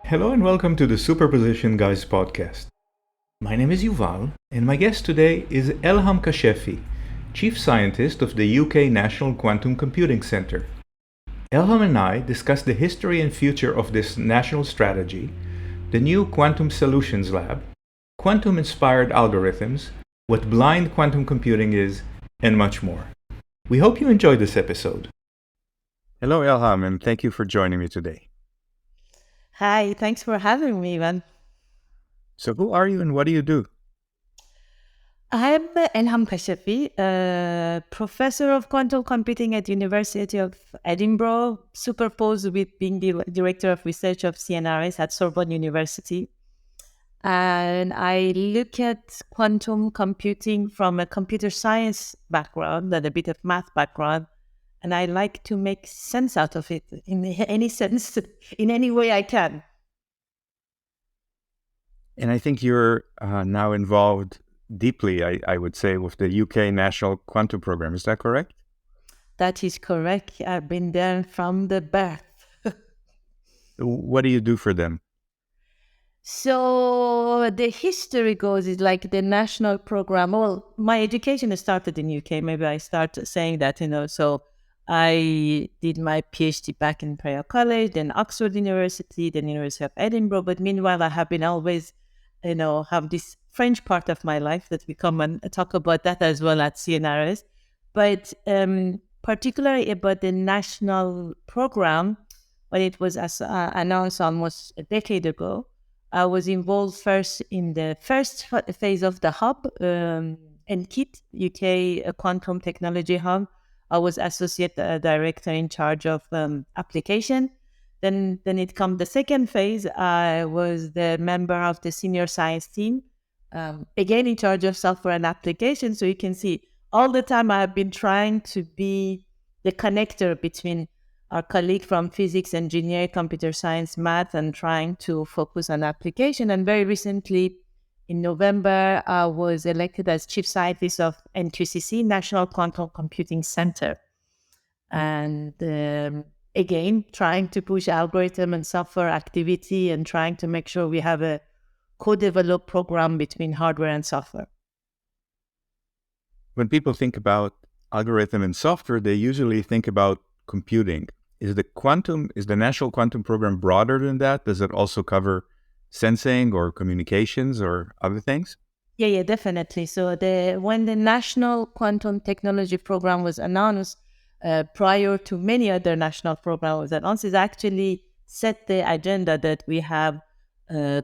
Hello and welcome to the Superposition Guys podcast. My name is Yuval, and my guest today is Elham Kashefi, Chief Scientist of the UK National Quantum Computing Centre. Elham and I discuss the history and future of this national strategy, the new Quantum Solutions Lab, quantum-inspired algorithms, what blind quantum computing is, and much more. We hope you enjoyed this episode. Hello, Elham, and thank you for joining me today. Hi, thanks for having me, Ivan. So who are you and what do you do? I'm Elham Kashefi, professor of quantum computing at University of Edinburgh, superposed with being the director of research of CNRS at Sorbonne University. And I look at quantum computing from a computer science background and a bit of math background. And I like to make sense out of it in any sense, in any way I can. And I think you're now involved deeply, I would say, with the UK National Quantum Program. Is that correct? That is correct. I've been there from the birth. What do you do for them? So the history goes is like the national program. Well, my education started in UK. Maybe I start saying that, So I did my PhD back in Imperial College, then Oxford University, then University of Edinburgh. But meanwhile, I have been always, have this French part of my life that we come and talk about that as well at CNRS. But particularly about the national program, when it was announced almost a decade ago, I was involved first in the first phase of the hub, NKIT, UK Quantum Technology Hub. I was associate director in charge of application. Then it come the second phase. I was the member of the senior science team, again in charge of software and application. So you can see all the time I have been trying to be the connector between our colleague from physics, engineering, computer science, math, and trying to focus on application. And very recently, in November, I was elected as chief scientist of NQCC, National Quantum Computing Centre. And again, trying to push algorithm and software activity and trying to make sure we have a co-developed program between hardware and software. When people think about algorithm and software, they usually think about computing. Is the National Quantum Program broader than that? Does it also cover sensing or communications or other things? Yeah, definitely. So when the National Quantum Technology Program was announced, prior to many other national programs was announced, it actually set the agenda that we have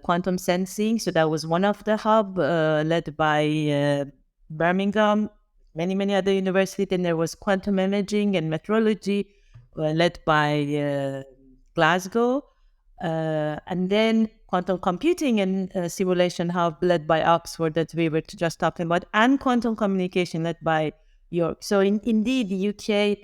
quantum sensing. So that was one of the hub led by Birmingham, many other universities. Then there was quantum imaging and metrology led by Glasgow. And then quantum computing and simulation hub led by Oxford that we were just talking about, and quantum communication led by York. So indeed, the UK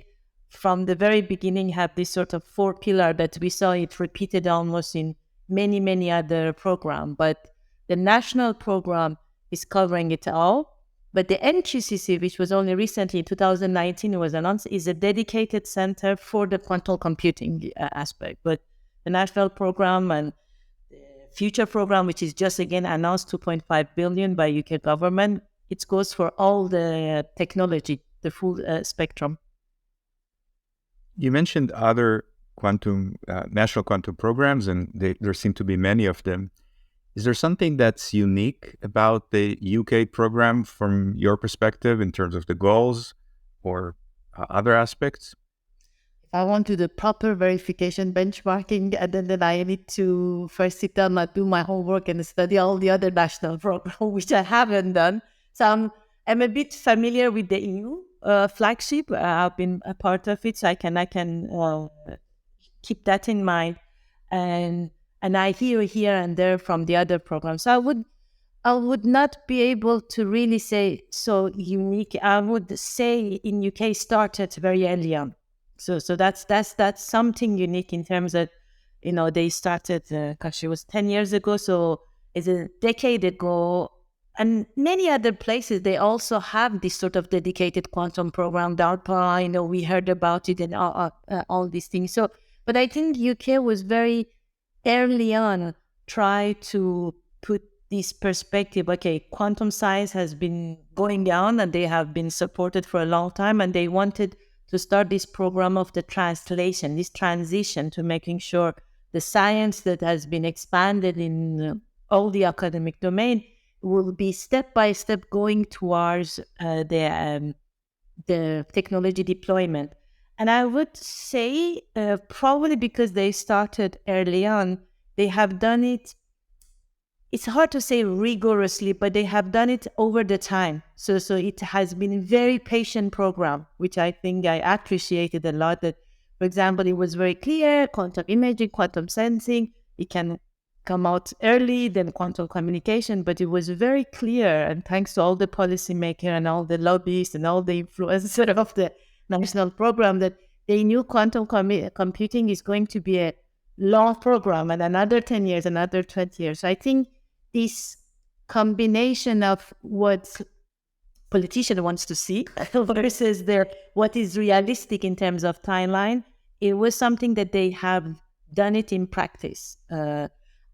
from the very beginning have this sort of four pillar that we saw it repeated almost in many other programs. But the national program is covering it all. But the NQCC, which was only recently in 2019 was announced, is a dedicated center for the quantum computing aspect. But the national program and the future program, which is just again announced 2.5 billion by UK government, it goes for all the technology, the full spectrum. You mentioned other national quantum programs, and there seem to be many of them. Is there something that's unique about the UK program from your perspective in terms of the goals or other aspects? If I want to do the proper verification benchmarking, and then I need to first sit down and do my homework and study all the other national programs, which I haven't done. So I'm a bit familiar with the EU flagship. I've been a part of it, so I can keep that in mind. And I hear here and there from the other programs. So I would not be able to really say so unique. I would say in UK started very early on. So that's something unique in terms of, they started, it was 10 years ago. So it's a decade ago. And many other places, they also have this sort of dedicated quantum program, DARPA, we heard about it and all these things. So, but I think UK was very early on try to put this perspective, okay, quantum science has been going on and they have been supported for a long time, and they wanted to start this program of the translation, this transition to making sure the science that has been expanded in all the academic domain will be step by step going towards the technology deployment. And I would say probably because they started early on, they have done it, it's hard to say rigorously, but they have done it over the time. So it has been a very patient program, which I think I appreciated a lot. That, for example, it was very clear, quantum imaging, quantum sensing, it can come out early, then quantum communication, but it was very clear. And thanks to all the policymaker and all the lobbyists and all the influencers of the national program, that they knew quantum computing is going to be a long program and another 10 years, another 20 years. So I think this combination of what politician wants to see versus what is realistic in terms of timeline, it was something that they have done it in practice.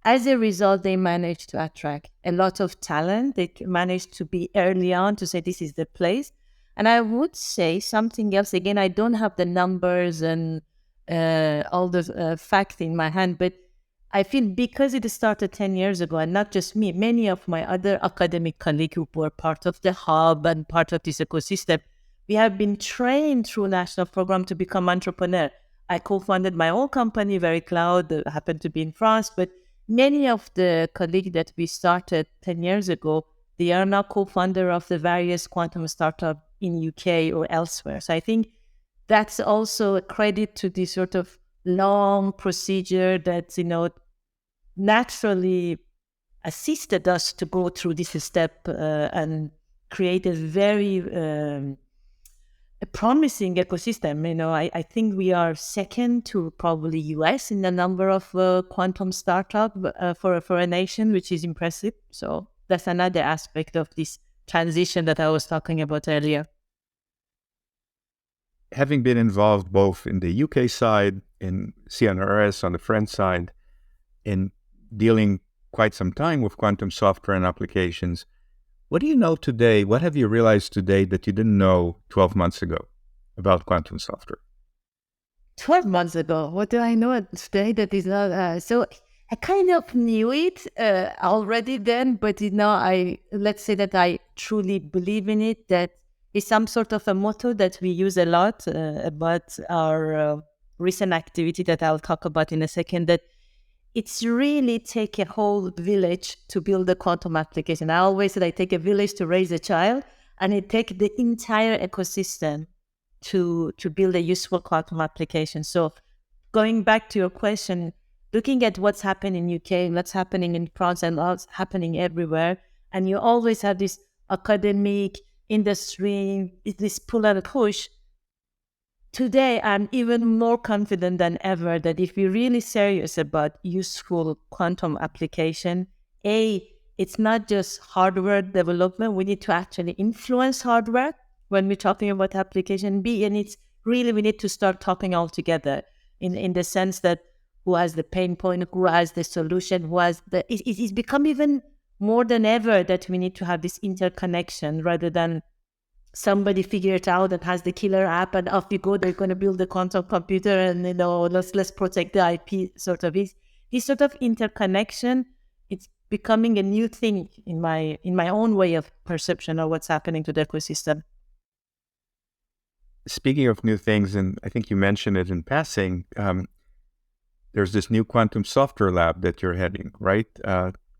As a result, they managed to attract a lot of talent. They managed to be early on to say this is the place. And I would say something else. Again, I don't have the numbers and all the facts in my hand, but I feel because it started 10 years ago, and not just me, many of my other academic colleagues who were part of the hub and part of this ecosystem, we have been trained through national program to become entrepreneur. I co-founded my own company, Very Cloud, that happened to be in France, but many of the colleagues that we started 10 years ago, they are now co-founder of the various quantum startups in UK or elsewhere. So I think that's also a credit to this sort of long procedure that, naturally assisted us to go through this step and create a very a promising ecosystem. I think we are second to probably US in the number of quantum startup for a nation, which is impressive. So that's another aspect of this transition that I was talking about earlier. Having been involved both in the UK side, in CNRS on the French side, in dealing quite some time with quantum software and applications, what do you know today? What have you realized today that you didn't know 12 months ago about quantum software? 12 months ago, what do I know today that is not? So I kind of knew it already then, but let's say that I truly believe in it, that is some sort of a motto that we use a lot about our recent activity that I'll talk about in a second, that it's really take a whole village to build a quantum application. I always said I take a village to raise a child, and it takes the entire ecosystem to build a useful quantum application. So going back to your question, looking at what's happening in UK, what's happening in France, and what's happening everywhere, and you always have this academic industry, this pull and push. Today, I'm even more confident than ever that if we're really serious about useful quantum application, it's not just hardware development. We need to actually influence hardware when we're talking about application. And it's really, we need to start talking all together in the sense that who has the pain point, who has the solution, it's become even more than ever that we need to have this interconnection rather than somebody figure it out and has the killer app and off you go, they're going to build a quantum computer and, let's protect the IP sort of. This sort of interconnection, it's becoming a new thing in my own way of perception of what's happening to the ecosystem. Speaking of new things, and I think you mentioned it in passing, there's this new quantum software lab that you're heading, right?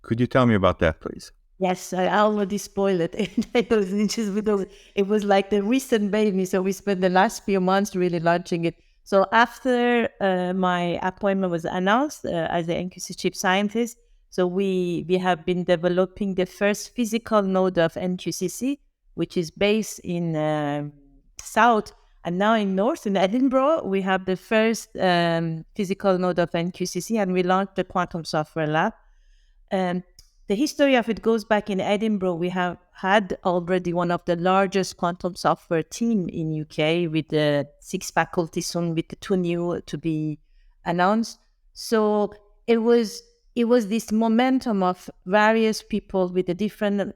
Could you tell me about that, please? Yes, I already spoiled it. It was like the recent baby. So we spent the last few months really launching it. So after my appointment was announced as the NQC chief scientist, so we have been developing the first physical node of NQCC, which is based in South. And now in North, in Edinburgh, we have the first physical node of NQCC, and we launched the Quantum Software Lab. The history of it goes back in Edinburgh. We have had already one of the largest quantum software team in UK with the 6 faculty, soon with the 2 new to be announced. So it was this momentum of various people with a different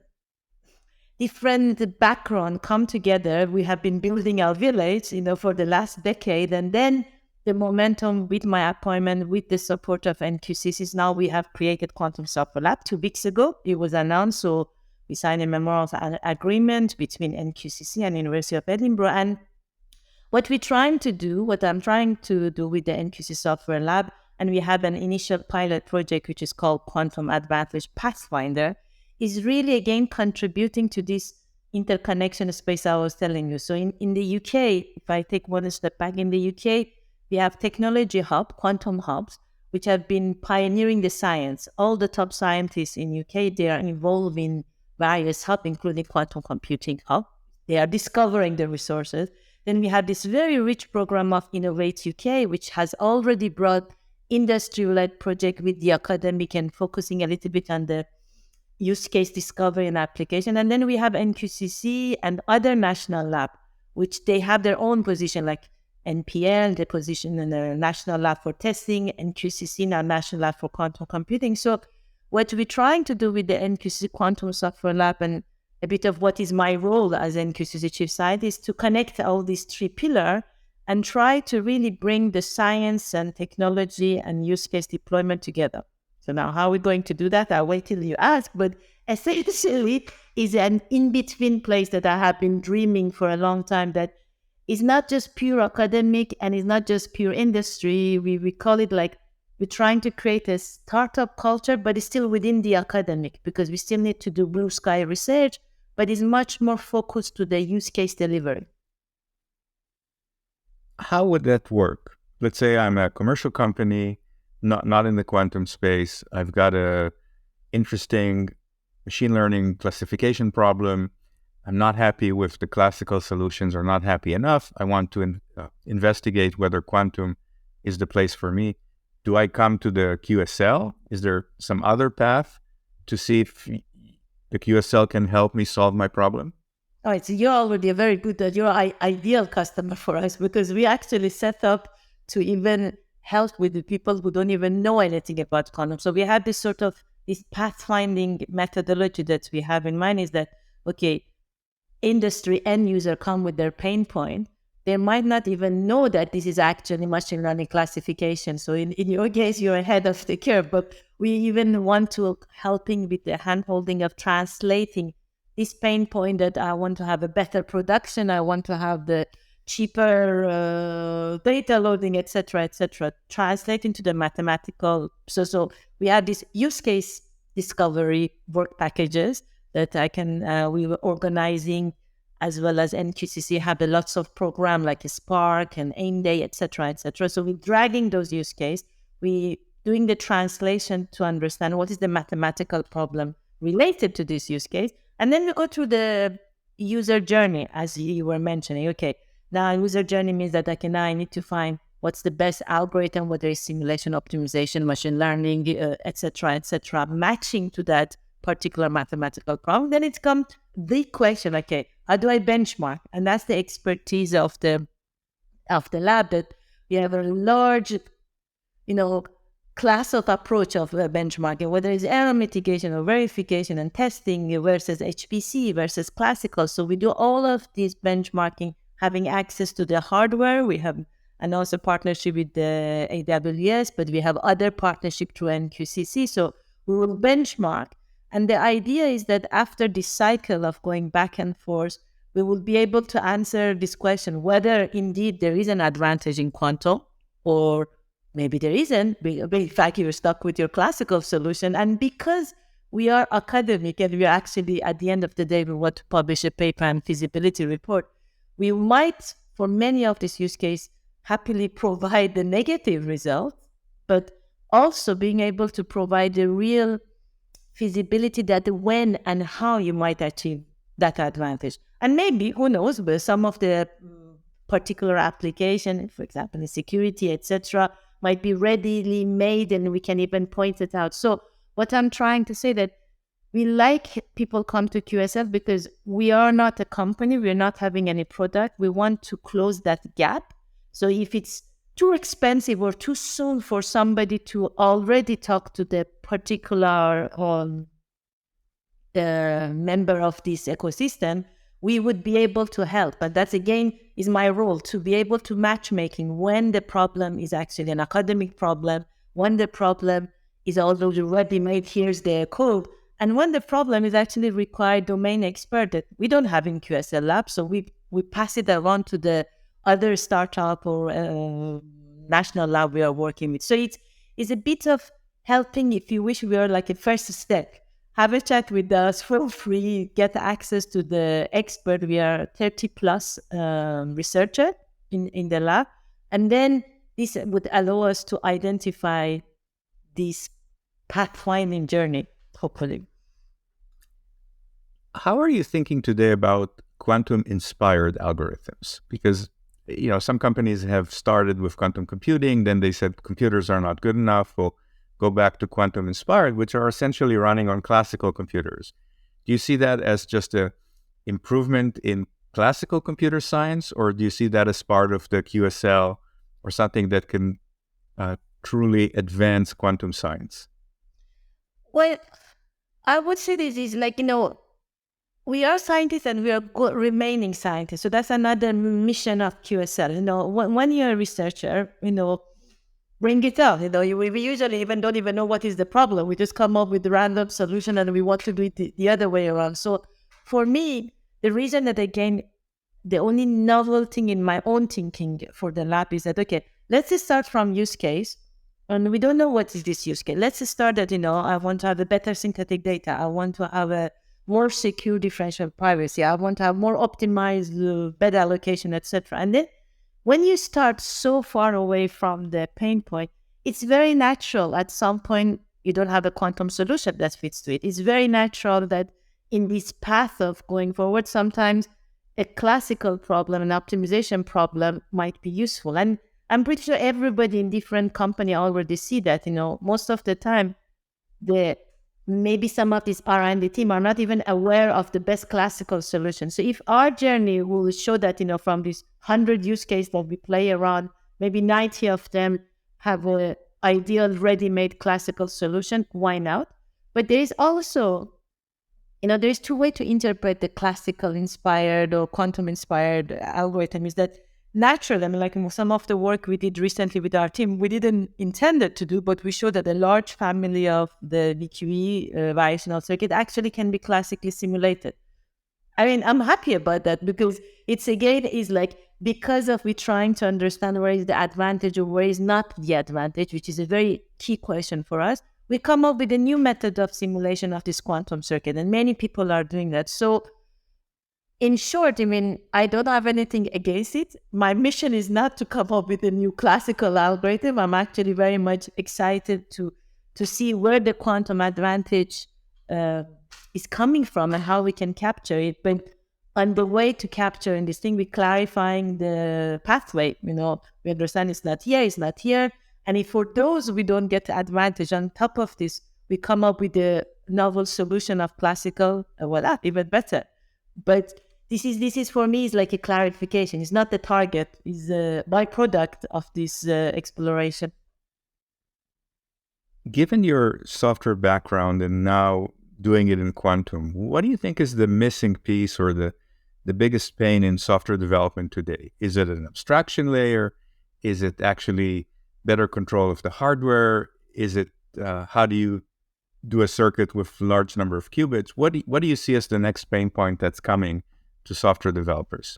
background come together. We have been building our village, for the last decade, and then the momentum with my appointment, with the support of NQCCs, now we have created Quantum Software Lab. 2 weeks ago, it was announced, so we signed a memorandum of agreement between NQCC and University of Edinburgh. And what I'm trying to do with the NQC Software Lab, and we have an initial pilot project which is called Quantum Advantage Pathfinder, is really, again, contributing to this interconnection space I was telling you. So in the UK, if I take one step back, in the UK, we have technology hub, quantum hubs, which have been pioneering the science. All the top scientists in UK, they are involved in various hubs, including quantum computing hub. They are discovering the resources. Then we have this very rich program of Innovate UK, which has already brought industry-led project with the academic and focusing a little bit on the use case discovery and application. And then we have NQCC and other national lab, which they have their own position, like NPL, the position in the National Lab for Testing, NQCC, now National Lab for Quantum Computing. So what we're trying to do with the NQCC Quantum Software Lab, and a bit of what is my role as NQCC Chief Scientist, to connect all these three pillars and try to really bring the science and technology and use case deployment together. So now how are we going to do that? I'll wait till you ask, but essentially is an in-between place that I have been dreaming for a long time, that is not just pure academic and is not just pure industry. We call it like we're trying to create a startup culture, but it's still within the academic, because we still need to do blue sky research, but it's much more focused to the use case delivery. How would that work? Let's say I'm a commercial company, not in the quantum space. I've got a interesting machine learning classification problem. I'm not happy with the classical solutions, or not happy enough. I want to investigate whether quantum is the place for me. Do I come to the QSL? Is there some other path to see if the QSL can help me solve my problem? All right, so you're already a very good, you're an ideal customer for us, because we actually set up to even help with the people who don't even know anything about quantum. So we have this pathfinding methodology that we have in mind, is that, okay, industry end user come with their pain point. They might not even know that this is actually machine learning classification. So in your case, you're ahead of the curve, but we even want to helping with the hand-holding of translating this pain point, that I want to have a better production, I want to have the cheaper data loading, etc., translate into the mathematical. So we have this use case discovery work packages that we were organizing, as well as NQCC have lots of program like a Spark and AIM Day, etc. So we're dragging those use case, we doing the translation to understand what is the mathematical problem related to this use case. And then we go through the user journey, as you were mentioning. Okay, now user journey means that I need to find what's the best algorithm, whether it's simulation, optimization, machine learning, etc., matching to that particular mathematical problem. Then it's come the question, okay, how do I benchmark? And that's the expertise of the lab, that we have a large, class of approach of benchmarking, whether it's error mitigation or verification and testing versus HPC versus classical. So we do all of this benchmarking, having access to the hardware. We have and also partnership with the AWS, but we have other partnership through NQCC. So we will benchmark. And the idea is that after this cycle of going back and forth, we will be able to answer this question, whether indeed there is an advantage in quantum, or maybe there isn't. In fact, you're stuck with your classical solution. And because we are academic and we are actually, at the end of the day, we want to publish a paper and feasibility report, we might, for many of these use cases, happily provide the negative result, but also being able to provide the real feasibility, that when and how you might achieve that advantage. And maybe, who knows, but some of the particular application, for example, in security, etc., might be readily made and we can even point it out. So what I'm trying to say, that we like people come to QSF because we are not a company, we're not having any product. We want to close that gap. So if it's too expensive or too soon for somebody to already talk to the particular member of this ecosystem, we would be able to help. But that's again is my role, to be able to matchmaking when the problem is actually an academic problem, when the problem is already ready made, here's the code, and when the problem is actually required domain expert that we don't have in QSL Lab, so we pass it around to the other startup or national lab we are working with. So it's a bit of helping, if you wish. We are like a first step. Have a chat with us for free, get access to the expert. We are 30 plus researcher in the lab. And then this would allow us to identify this pathfinding journey, hopefully. How are you thinking today about quantum-inspired algorithms? Because some companies have started with quantum computing, then they said computers are not good enough. We'll go back to quantum-inspired, which are essentially running on classical computers. Do you see that as just a improvement in classical computer science, or do you see that as part of the QSL or something that can truly advance quantum science? Well, I would say this is like, we are scientists and we are remaining scientists. So that's another mission of QSL. When you're a researcher, bring it out. We usually don't even know what is the problem. We just come up with a random solution and we want to do it the other way around. So for me, the reason that again, the only novel thing in my own thinking for the lab is that, okay, let's just start from use case. And we don't know what is this use case. Let's just start that, I want to have a better synthetic data. I want to have a more secure differential privacy. I want to have more optimized bed allocation, etc. And then when you start so far away from the pain point, it's very natural at some point you don't have a quantum solution that fits to it. It's very natural that in this path of going forward, sometimes a classical problem, an optimization problem might be useful. And I'm pretty sure everybody in different company already see that, most of the time, maybe some of these R&D team are not even aware of the best classical solution. So if our journey will show that, from these 100 use cases that we play around, maybe 90 of them have an ideal ready-made classical solution, why not? But there is also, there's two ways to interpret the classical inspired or quantum inspired algorithm. Is that natural? Like some of the work we did recently with our team, we didn't intend it to do, but we showed that a large family of the VQE variational circuit actually can be classically simulated. I'm happy about that because it's again is like, because of we trying to understand where is the advantage or where is not the advantage, which is a very key question for us. We come up with a new method of simulation of this quantum circuit, and many people are doing that. So in short, I don't have anything against it. My mission is not to come up with a new classical algorithm. I'm actually very much excited to see where the quantum advantage is coming from and how we can capture it. But on the way to capturing this thing, we're clarifying the pathway. We understand it's not here. And if for those we don't get the advantage, on top of this, we come up with a novel solution of classical, even better. But this is for me is like a clarification. It's not the target. It's a byproduct of this exploration. Given your software background and now doing it in quantum, what do you think is the missing piece or the biggest pain in software development today? Is it an abstraction layer? Is it actually better control of the hardware? Is it how do you do a circuit with large number of qubits? What do you see as the next pain point that's coming to software developers?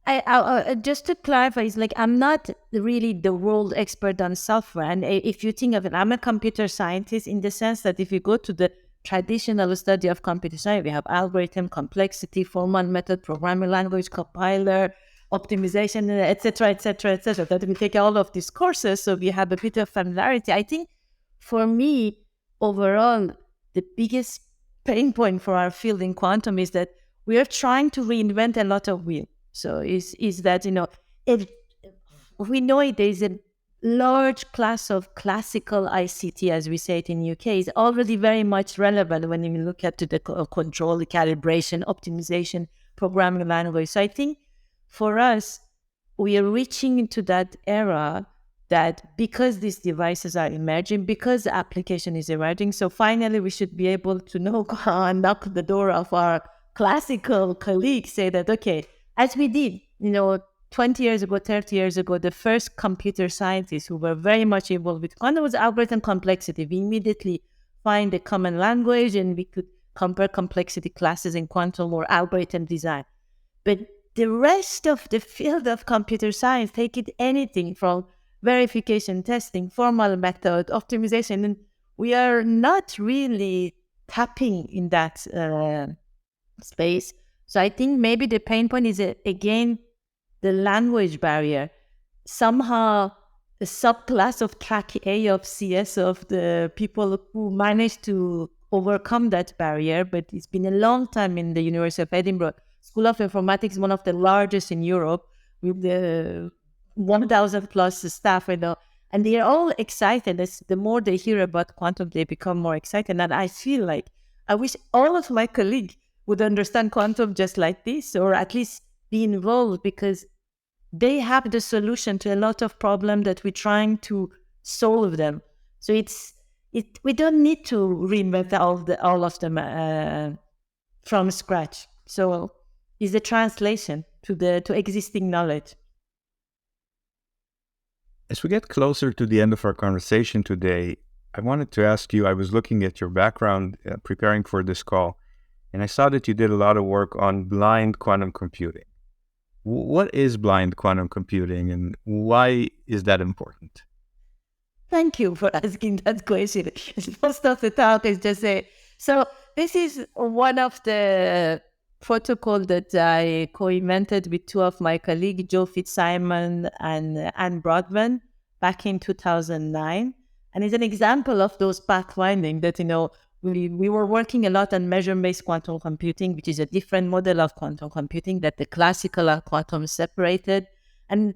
I just to clarify, it's like I'm not really the world expert on software. And if you think of it, I'm a computer scientist in the sense that if you go to the traditional study of computer science, we have algorithm, complexity, formal method, programming language, compiler, optimization, etc., etc., etc. That we take all of these courses, so we have a bit of familiarity. I think for me, overall, the biggest pain point for our field in quantum is that we are trying to reinvent a lot of wheel. So is that, if we know there's a large class of classical ICT, as we say it in UK, is already very much relevant when you look at the control, calibration, optimization, programming language. So I think for us, we are reaching into that era that because these devices are emerging, because the application is emerging, so finally we should be able to knock the door of our classical colleagues, say that, okay, as we did, 20 years ago, 30 years ago, the first computer scientists who were very much involved with quantum was algorithm complexity. We immediately find a common language and we could compare complexity classes in quantum or algorithm design. But the rest of the field of computer science, take it anything from verification, testing, formal method, optimization, and we are not really tapping in that space. So I think maybe the pain point is, again, the language barrier. Somehow, a subclass of track A of CS of the people who managed to overcome that barrier, but it's been a long time in the University of Edinburgh. School of Informatics is one of the largest in Europe with the 1,000 plus staff, and they are all excited. The more they hear about quantum, they become more excited. And I feel like I wish all of my colleagues would understand quantum just like this, or at least be involved, because they have the solution to a lot of problems that we're trying to solve them. So we don't need to reinvent all of them from scratch. So it's a translation to existing knowledge. As we get closer to the end of our conversation today, I wanted to ask you, I was looking at your background preparing for this call, and I saw that you did a lot of work on blind quantum computing. What is blind quantum computing and why is that important? Thank you for asking that question. Most of the talk is just so this is one of the protocol that I co-invented with two of my colleagues, Joe Fitzsimon and Anne Broadman, back in 2009. And it's an example of those pathfinding that, we were working a lot on measure-based quantum computing, which is a different model of quantum computing that the classical quantum separated. And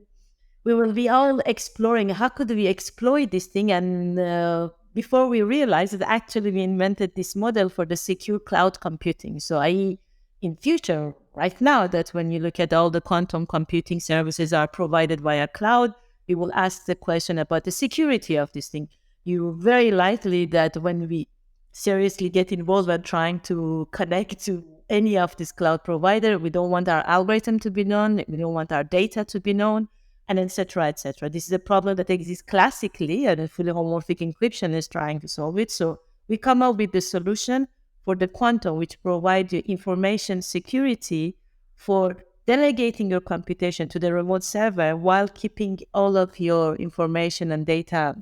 we will be all exploring how could we exploit this thing. And before we realized that actually we invented this model for the secure cloud computing. So in future, right now, that when you look at all the quantum computing services are provided via cloud, we will ask the question about the security of this thing. You're very likely that when we seriously get involved in trying to connect to any of this cloud provider, we don't want our algorithm to be known, we don't want our data to be known, and et cetera, et cetera. This is a problem that exists classically, and fully homomorphic encryption is trying to solve it. So we come up with the solution for the quantum, which provides you information security for delegating your computation to the remote server while keeping all of your information and data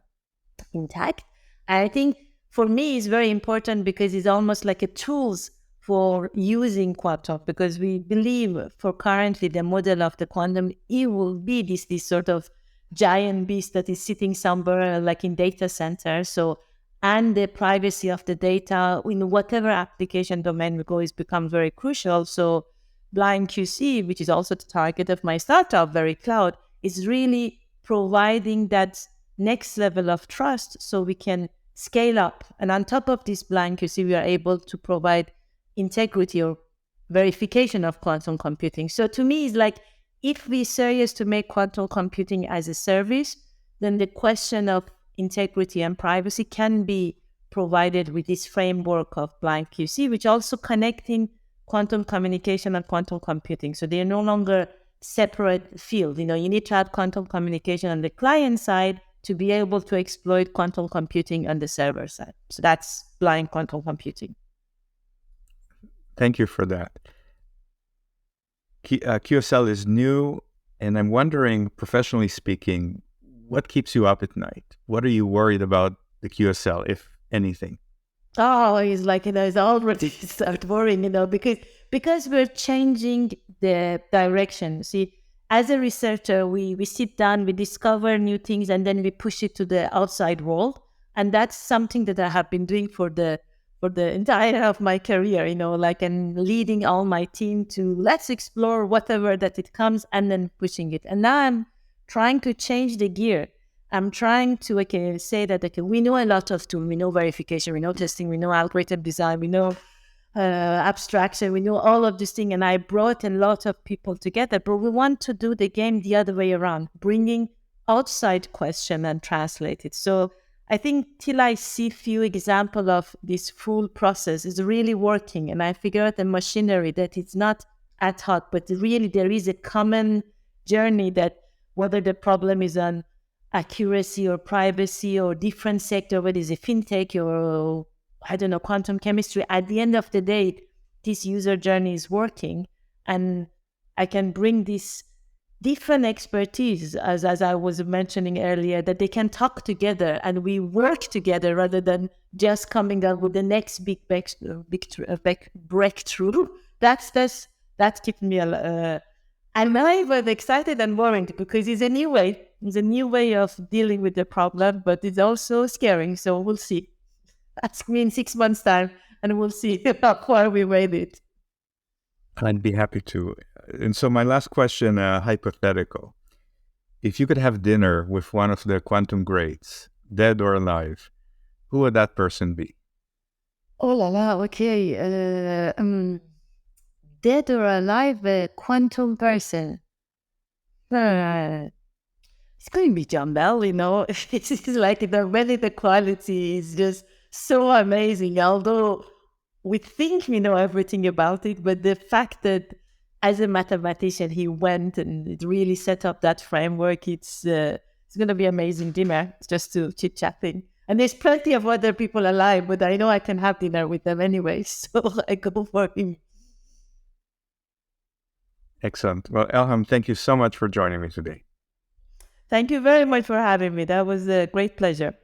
intact. And I think for me, it's very important because it's almost like a tools for using quantum, because we believe for currently the model of the quantum, it will be this sort of giant beast that is sitting somewhere like in data center. So, and the privacy of the data in whatever application domain we go is become very crucial. So Blind QC, which is also the target of my startup, Very Cloud, is really providing that next level of trust so we can scale up. And on top of this blind QC, we are able to provide integrity or verification of quantum computing. So to me, it's like, if we're serious to make quantum computing as a service, then the question of integrity and privacy can be provided with this framework of blind QC, which also connecting quantum communication and quantum computing. So they are no longer separate fields. You need to have quantum communication on the client side to be able to exploit quantum computing on the server side. So that's blind quantum computing. Thank you for that. QSL is new, and I'm wondering, professionally speaking, what keeps you up at night? What are you worried about the QSL, if anything? Oh, it's like, it's already start worrying, because we're changing the direction. See, as a researcher, we sit down, we discover new things, and then we push it to the outside world. And that's something that I have been doing for the entire of my career, and leading all my team to let's explore whatever that it comes and then pushing it. And now I'm trying to change the gear. I'm trying to say that we know a lot of tools. We know verification, we know testing, we know algorithm design, we know abstraction. We know all of this thing, and I brought a lot of people together. But we want to do the game the other way around, bringing outside question and translate it. So I think till I see few example of this full process is really working, and I figure out the machinery that it's not ad hoc, but really there is a common journey that whether the problem is on accuracy or privacy or different sector, whether it's a fintech or I don't know, quantum chemistry, at the end of the day, this user journey is working, and I can bring this different expertise, as I was mentioning earlier, that they can talk together and we work together rather than just coming up with the next big breakthrough. That keeps me I'm even excited and worried because it's a new way. It's a new way of dealing with the problem, but it's also scary. So we'll see. Ask me in 6 months' time, and we'll see how far we made it. I'd be happy to. And so my last question, hypothetical. If you could have dinner with one of the quantum greats, dead or alive, who would that person be? Oh la la, okay. Dead or alive, a quantum person. It's going to be John Bell, you know. It's like the quality is just so amazing. Although we think we know everything about it, but the fact that as a mathematician he went and it really set up that framework, it's going to be amazing dinner just to chit chatting. And there's plenty of other people alive, but I know I can have dinner with them anyway, so I go for him. Excellent. Well, Elham, thank you so much for joining me today. Thank you very much for having me. That was a great pleasure.